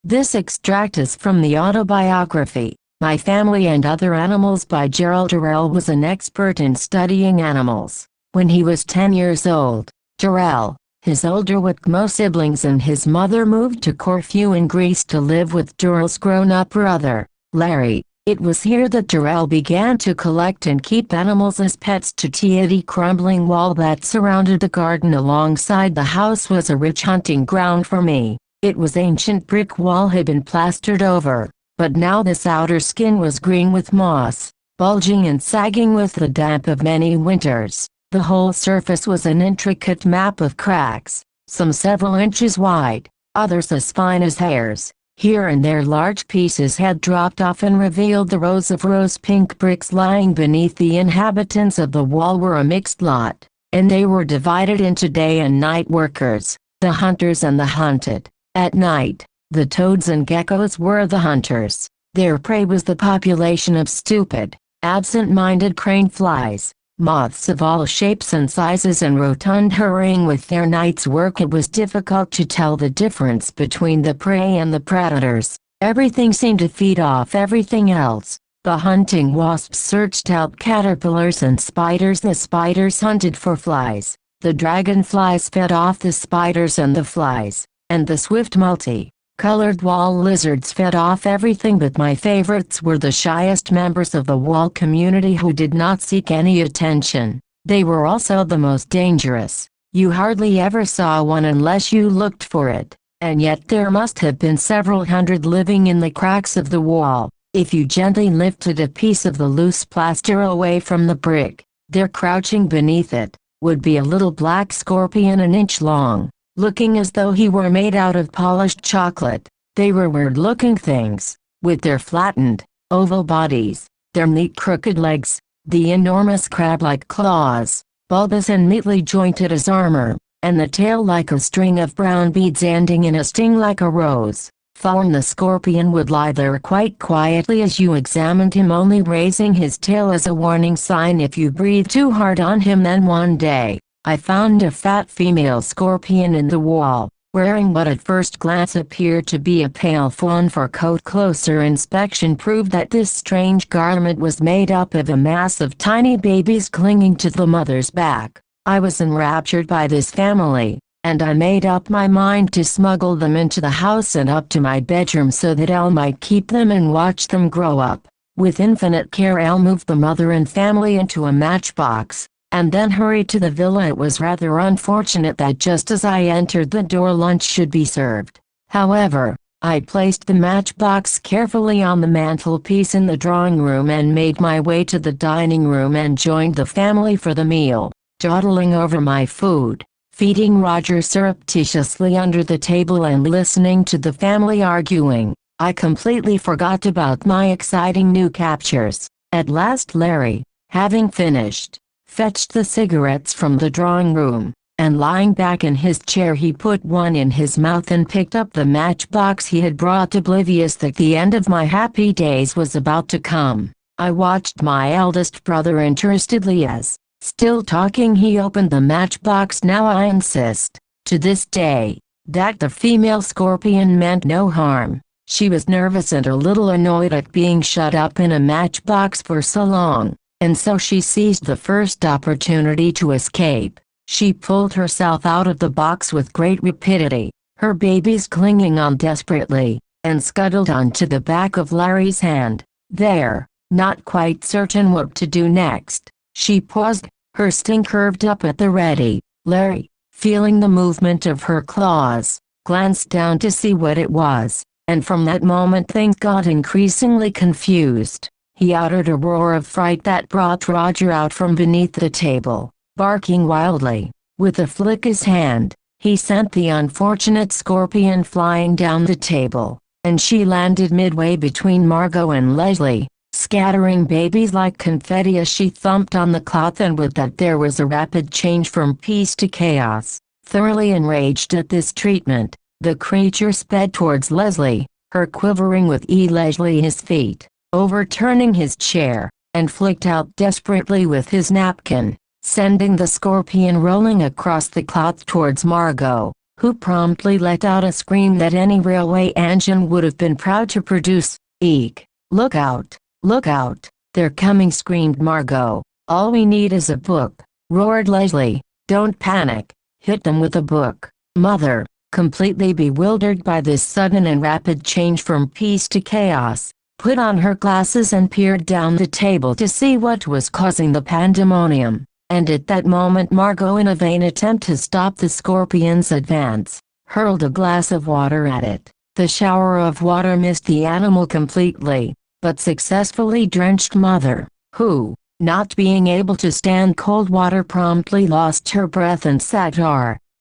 This extract is from the autobiography, My Family and Other Animals by Gerald Durrell was an expert in studying animals. When he was 10 years old, Durrell, his older Whitcomb siblings and his mother moved to Corfu in Greece to live with Durrell's grown-up brother, Larry. It was here that Durrell began to collect and keep animals as pets. The crumbling wall that surrounded the garden alongside the house was a rich hunting ground for me. It was ancient brick wall had been plastered over, but now this outer skin was green with moss, bulging and sagging with the damp of many winters. The whole surface was an intricate map of cracks, some several inches wide, others as fine as hairs. Here and there large pieces had dropped off and revealed the rows of rose-pink bricks lying beneath. The inhabitants of the wall were a mixed lot, and they were divided into day and night workers, the hunters and the hunted. At night, the toads and geckos were the hunters. Their prey was the population of stupid, absent-minded crane flies, moths of all shapes and sizes and rotund hurrying with their night's work. It was difficult to tell the difference between the prey and the predators. Everything seemed to feed off everything else. The hunting wasps searched out caterpillars and spiders. The spiders hunted for flies. The dragonflies fed off the spiders and the flies, and the swift multi-colored wall lizards fed off everything. But my favorites were the shyest members of the wall community who did not seek any attention. They were also the most dangerous. You hardly ever saw one unless you looked for it, and yet there must have been several hundred living in the cracks of the wall. If you gently lifted a piece of the loose plaster away from the brick, there crouching beneath it would be a little black scorpion an inch long, looking as though he were made out of polished chocolate. They were weird-looking things, with their flattened, oval bodies, their neat crooked legs, the enormous crab-like claws, bulbous and neatly jointed as armor, and the tail like a string of brown beads ending in a sting like a rose. Thorn the scorpion would lie there quite quietly as you examined him, only raising his tail as a warning sign if you breathed too hard on him. Then one day, I found a fat female scorpion in the wall, wearing what at first glance appeared to be a pale fawn fur coat. Closer inspection proved that this strange garment was made up of a mass of tiny babies clinging to the mother's back. I was enraptured by this family, and I made up my mind to smuggle them into the house and up to my bedroom so that Elle might keep them and watch them grow up. With infinite care Elle moved the mother and family into a matchbox, and then hurried to the villa. It was rather unfortunate that just as I entered the door lunch should be served. However, I placed the matchbox carefully on the mantelpiece in the drawing room and made my way to the dining room and joined the family for the meal, dawdling over my food, feeding Roger surreptitiously under the table and listening to the family arguing. I completely forgot about my exciting new captures. At last Larry, having finished, fetched the cigarettes from the drawing room, and lying back in his chair he put one in his mouth and picked up the matchbox he had brought, oblivious that the end of my happy days was about to come. I watched my eldest brother interestedly as, still talking, he opened the matchbox. Now I insist, to this day, that the female scorpion meant no harm. She was nervous and a little annoyed at being shut up in a matchbox for so long, and so she seized the first opportunity to escape. She pulled herself out of the box with great rapidity, her babies clinging on desperately, and scuttled onto the back of Larry's hand. There, not quite certain what to do next, she paused, her sting curved up at the ready. Larry, feeling the movement of her claws, glanced down to see what it was, and from that moment things got increasingly confused. He uttered a roar of fright that brought Roger out from beneath the table, barking wildly. With a flick of his hand, he sent the unfortunate scorpion flying down the table, and she landed midway between Margot and Leslie, scattering babies like confetti as she thumped on the cloth. And with that there was a rapid change from peace to chaos. Thoroughly enraged at this treatment, the creature sped towards Leslie, her quivering with Leslie his feet, overturning his chair, and flicked out desperately with his napkin, sending the scorpion rolling across the cloth towards Margot. who promptly let out a scream that any railway engine would have been proud to produce. "Eek! Look out! Look out! They're coming!" screamed Margot. "All we need is a book," roared Leslie. "Don't panic. Hit them with a book." Mother, completely bewildered by this sudden and rapid change from peace to chaos, put on her glasses and peered down the table to see what was causing the pandemonium. And at that moment Margot, in a vain attempt to stop the scorpion's advance, hurled a glass of water at it. The shower of water missed the animal completely, but successfully drenched Mother, who, not being able to stand cold water, promptly lost her breath and sat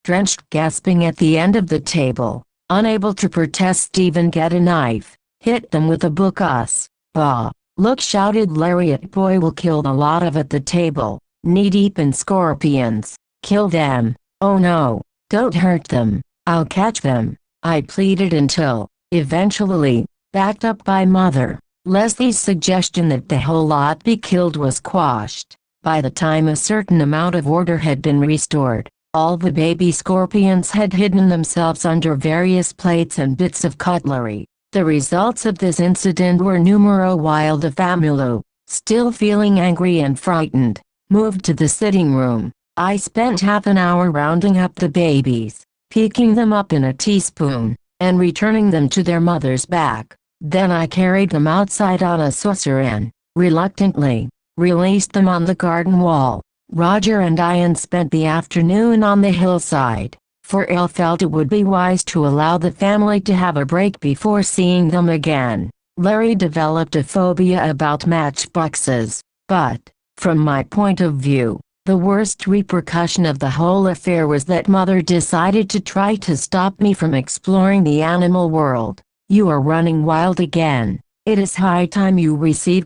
drenched, gasping at the end of the table, unable to protest, even get a knife. "Hit them with a book, us." "Bah! Look," shouted Lariat Boy, "will kill the lot of at the table, knee-deep in scorpions. Kill them." "Oh no, don't hurt them, I'll catch them," I pleaded until, eventually, backed up by Mother, Leslie's suggestion that the whole lot be killed was quashed. By the time a certain amount of order had been restored, all the baby scorpions had hidden themselves under various plates and bits of cutlery. The results of this incident were numero, while the family, still feeling angry and frightened, moved to the sitting room. I spent half an hour rounding up the babies, picking them up in a teaspoon, and returning them to their mother's back. Then I carried them outside on a saucer and, reluctantly, released them on the garden wall. Roger and Ian spent the afternoon on the hillside, for Il felt it would be wise to allow the family to have a break before seeing them again. Larry developed a phobia about matchboxes, but, from my point of view, the worst repercussion of the whole affair was that Mother decided to try to stop me from exploring the animal world. "You are running wild again. It is high time you received